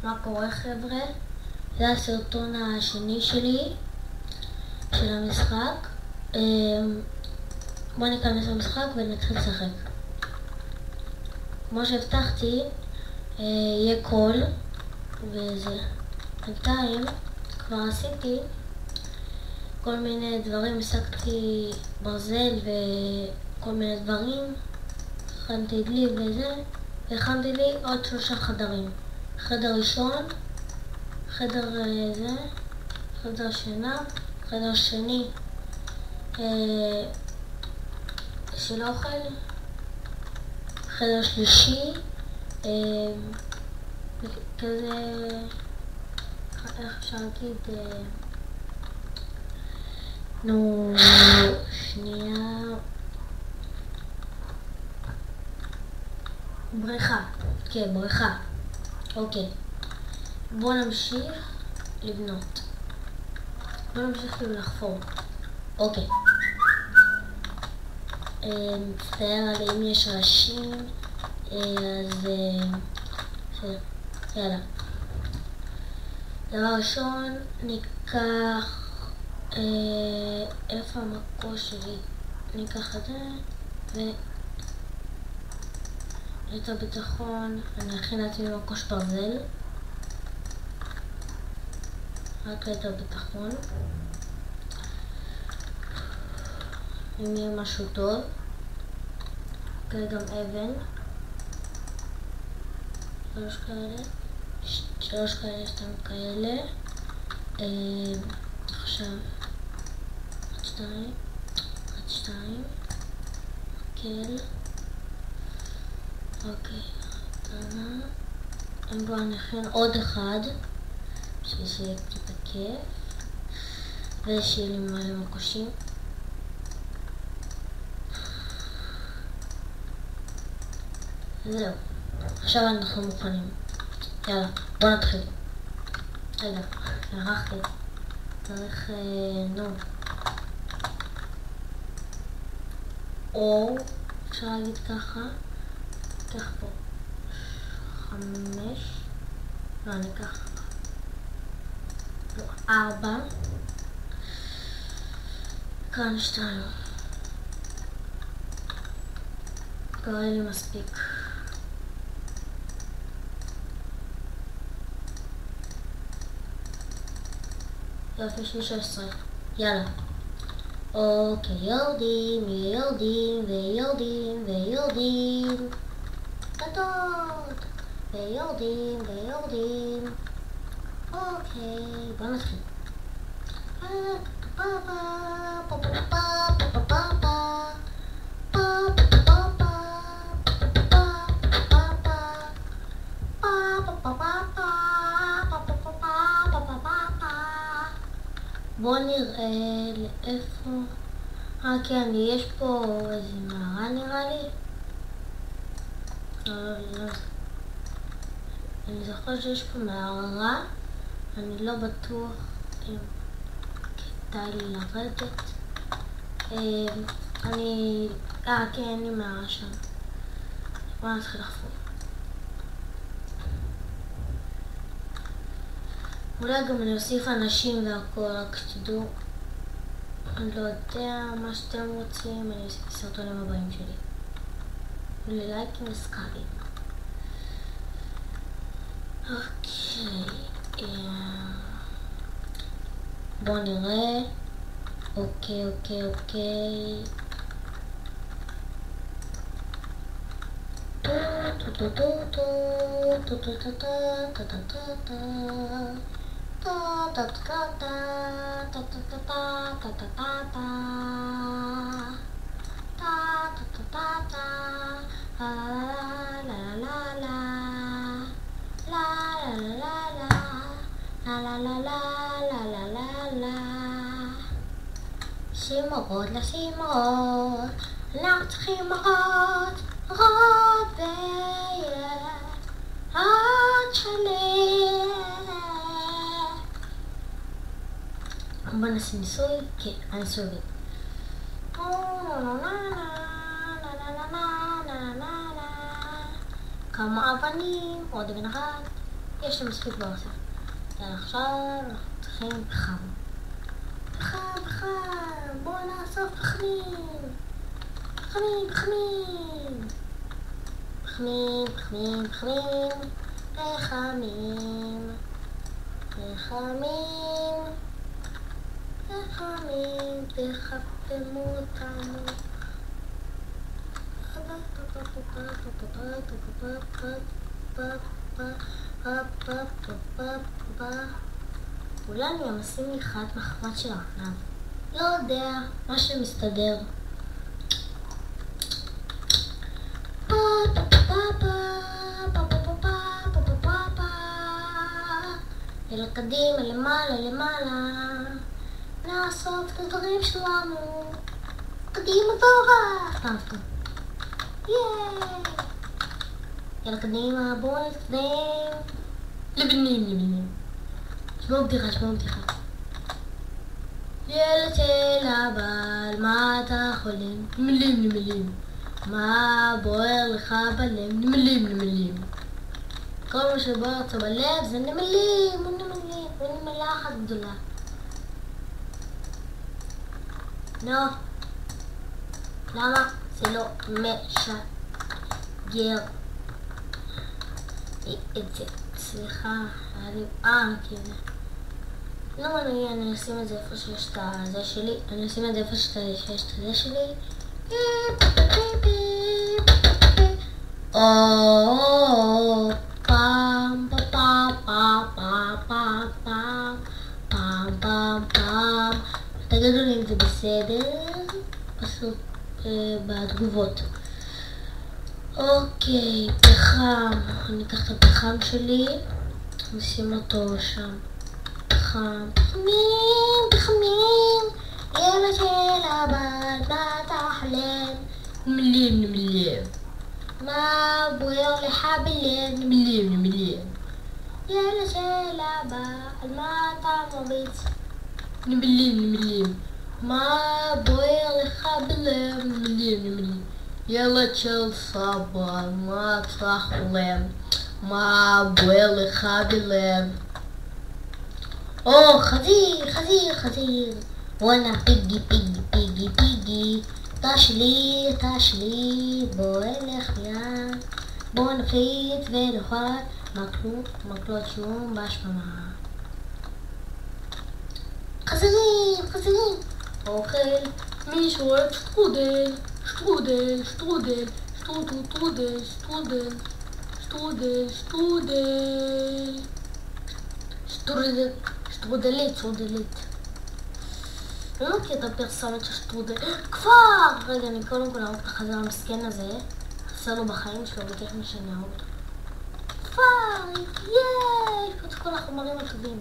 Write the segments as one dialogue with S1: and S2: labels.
S1: מה קורה חבר'ה? זה הסרטון השני שלי של המשחק. בואו ניכנס למשחק ונתחיל לשחק. כמו שהבטחתי, יהיה קול וזה. בינתיים כבר עשיתי כל מיני דברים, השגתי ברזל וכל מיני דברים, הכנתי דלי וזה, והכנתי לי עוד 3 חדרים. חדר ראשון, חדר זה, חדר שינה, חדר שני של אוכל, חדר שלישי כזה, איך אפשר להגיד, שנייה, בריכה, כן, בריכה. אוקיי, בואו נמשיך לבנות. בואו נמשיך לחפור. אוקיי. מצטער על אם יש רעשים, אז יאללה. דבר ראשון, ניקח, איפה המקור שלי? ניקח את זה, את הביטחון, אני אכין לעצמי מקוש ברזל. רק את הביטחון. אם יהיה משהו טוב. גם אבן. 3 כאלה. 3 כאלה, 2 כאלה. עכשיו. 1, 2. 1, 2. מקל. אוקיי. בואו נכין עוד אחד. בשביל שיהיה קצת כיף. ושיהיה לי מלא מקושים. זהו. עכשיו אנחנו מוכנים. יאללה, בואו נתחיל. רגע, הרחתי. צריך, או, אפשר להגיד ככה. ניקח פה 5. לא, ניקח 4. כאן 2. קורא לי מספיק. יופי, 16. יאללה. אוקיי, יורדים, יורדים, ויורדים, ויורדים. גדות. ויורדים, ויורדים. אוקיי, בוא נתחיל. בואו נראה לאיפה. כן, יש פה איזה מערה נראה לי. אני זוכר שיש פה מערה. אני לא בטוח אם כדאי לי לרדת. כן, אין לי מערה שם. בואו נתחיל לחפור. אולי גם אני אוסיף אנשים והכל, רק שתדעו. אני לא יודע מה שאתם רוצים, אני אוסיף סרטונים הבאים שלי. וללייקים וסקאבים. אוקיי. בואו נראה. אוקיי. שימורות לשימורות, אנחנו צריכים רות עוד שלי. בוא נשים ניסוי, כן, הניסוי עובד. כמה אבנים, עוד אבן אחת, יש לי מספיק באוסף. יאללה, עכשיו אנחנו צריכים פחם. פחם, בואו נאסוף פחמים. פחמים. פחמים. תחתמו אותנו. אולי אני אשים לי חד מחבת של הארנב. לא יודע, מה שמסתדר. אלא קדימה, למעלה. נאסוף את הדברים שלנו. קדימה זורה. סתם. יאללה קדימה, בואו נתקדם. לבנים. שמעו בדיחה. ילד של הבעל, מה אתה חולם? נמלים. מה בוער לך בלב? נמלים. כל מה שבוער אותו בלב זה נמלים. ונמלה אחת גדולה. נו, למה זה לא משגר את זה? סליחה, כאילו. לא, אני אשים את זה איפה שיש את הזה שלי. אני אשים את זה איפה שיש את הזה שלי. פעם. תגידו לי אם זה בסדר. פשוט בתגובות. אוקיי, פחם. אני אקח את הפחם שלי, נשים אותו שם. פחמים. ילד של הבעל, מה אתה חולם? נמלים. מה בוער לך בלב? נמלים. ילד של הבעל, מה אתה מרביץ? נמלים. מה בוער לך בלב? נמלים. ילד של סבא, מה אתה חולם? מה בוער לך בלב? חזיר. וואנה פיגי. תשלי, בוא אלך ים. בוא נפליץ ונאכל מקלות שום בשממה. חזירים. אוכל. מישהו אוהב שטרודל. שטרודלית. אני לא מכיר את הפרסומת של שטרודל. כבר! רגע, אני קודם כל אהוב את החזר המסכן הזה. חסר לו בחיים שלו, וכך שאני אהוב אותו. כבר! יש פה את כל החומרים הטובים.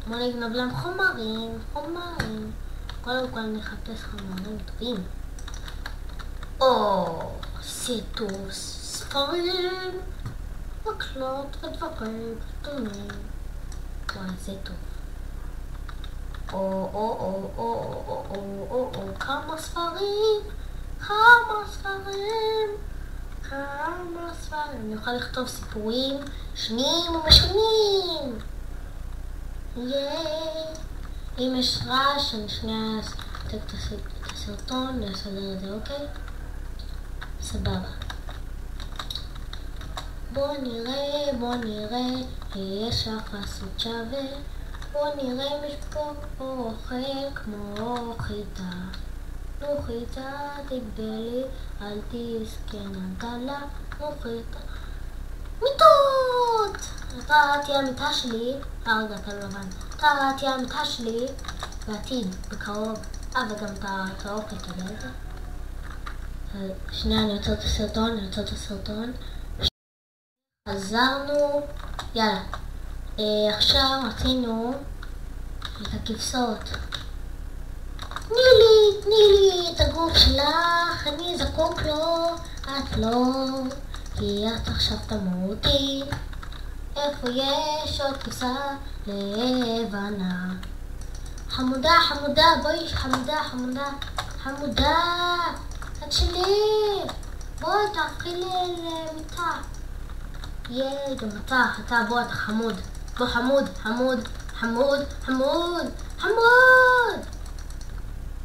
S1: בוא נגנוב להם חומרים. קודם כל אני אחפש חומרים טובים. סיטוס, ספרים, מקלות ודברים קטנים. וואי, זה טוב. כמה ספרים. אני יכול לכתוב סיפורים שניים ומשונים. אם יש רעש, אני שנייה אתק את הסרטון לסדר את זה, אוקיי? סבבה. בוא נראה, יש אפסות שווה. בוא נראה אם יש פה אוכל כמו חיטה. נו חיטה תגדלי, אל תזכן עגלה. נו חיטה. מיטות! אתה תהיה המיטה שלי. רגע, אתה לבן. אתה תהיה המיטה שלי בעתיד, בקרוב. וגם את האוכל, אתה יודע את זה? שנייה, אני רוצה את הסרטון. חזרנו. יאללה. עכשיו רצינו את הכבשות. תני לי את הגוף שלך, אני זקוק לו, את לא, כי את עכשיו תמותי. איפה יש עוד כבשה לבנה? חמודה, בואי, חמודה, את שלי. בוא תהפכי לי למיטה. ייי, גם אתה, בוא, אתה חמוד. בוא חמוד.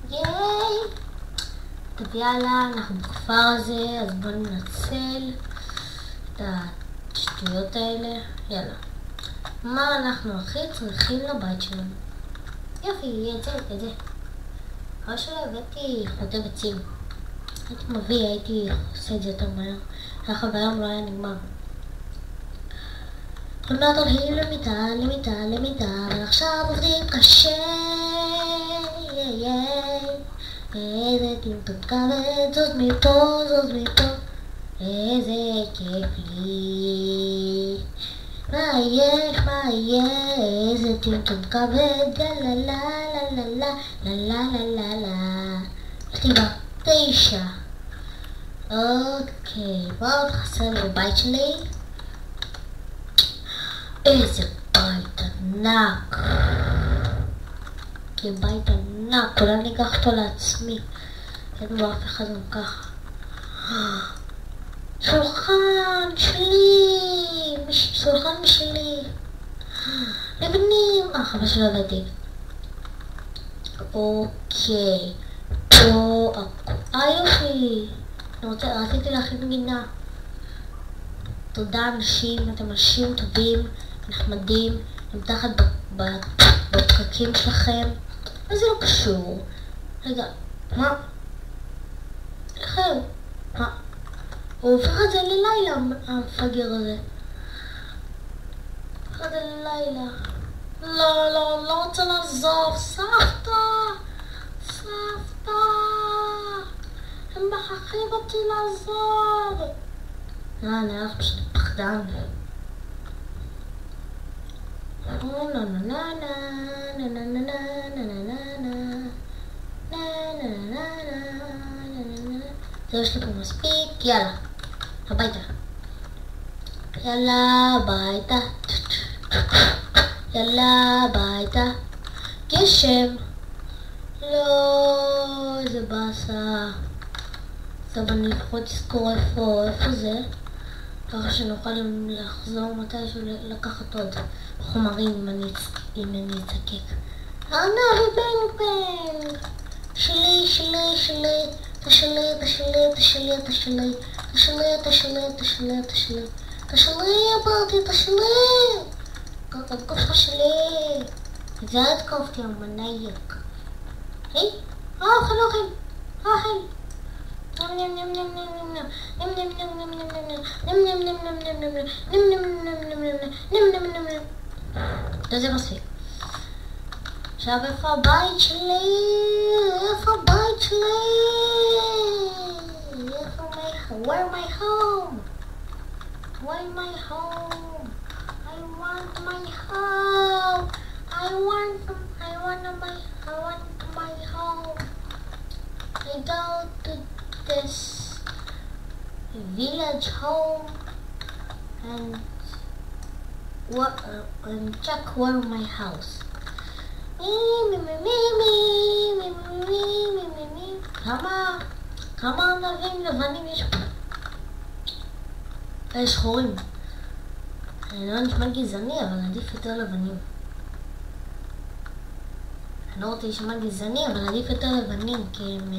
S1: ייי. טוב יאללה, אנחנו בכפר הזה, אז בוא ננצל את השטויות האלה. יאללה. מה אנחנו הכי צריכים לבית שלנו? יופי, את זה. אחרי שלא הבאתי חוטב עצים. הייתי עושה את זה יותר מהר. ככה והיום לא היה נגמר. עוד מעט הולכים למיטה, ועכשיו עובדים קשה. איזה טמטום כבד, זוז מפה, איזה כיף לי. מה יהיה, איזה טמטום כבד, לה. כתיבה 9. אוקיי, בואו תחסר לי בבית שלי. איזה בית ענק. בית ענק, אולי אני אקח אותו לעצמי. אין בו אף אחד גם ככה. שולחן משלי. לבנים. חבל שלא עבדתי. אוקיי. פה, יופי. רציתי להכין גינה. תודה אנשים, אתם אנשים טובים, נחמדים, הם תחת בפקקים שלכם. אז זה לא קשור. רגע, מה? לכם, מה? הוא הופך את זה ללילה, המפגר הזה. הופך את זה ללילה. לא רוצה לעזוב. סבתא. הם מחכים אותי לעזוב. אני הולך פשוט פחדן. זה יש לי פה מספיק. יאללה, הביתה. יאללה הביתה. גשם. לא, איזה באסה. טוב, אני לפחות אזכור איפה זה. ככה שנוכל לחזור מתישהו לקחת עוד חומרים אם אני אצקק. ארנב בנג. שלי. תשלי. התקוף שלי. זה התקופתי המנייק. היי? אוכל. זה מספיק. עכשיו איפה הבית שלי? Where my home? I want my home. I go to this village home and check where my house. כמה ענבים לבנים יש פה? שחורים. אני לא נשמע גזעני, אבל עדיף יותר לבנים. אני לא רוצה לשמע גזעני, אבל עדיף יותר לבנים, כי הם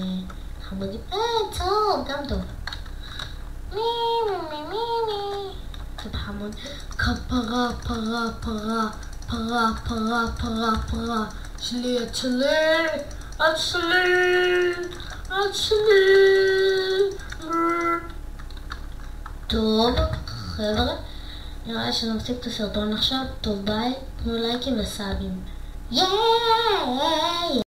S1: חמודים. צהוב, גם טוב. טוב חמוד. פרה. שלי. טוב, חבר'ה, נראה שנפסיק את הסרטון עכשיו. טוב, ביי, תנו לייקים וסאבים. ייי!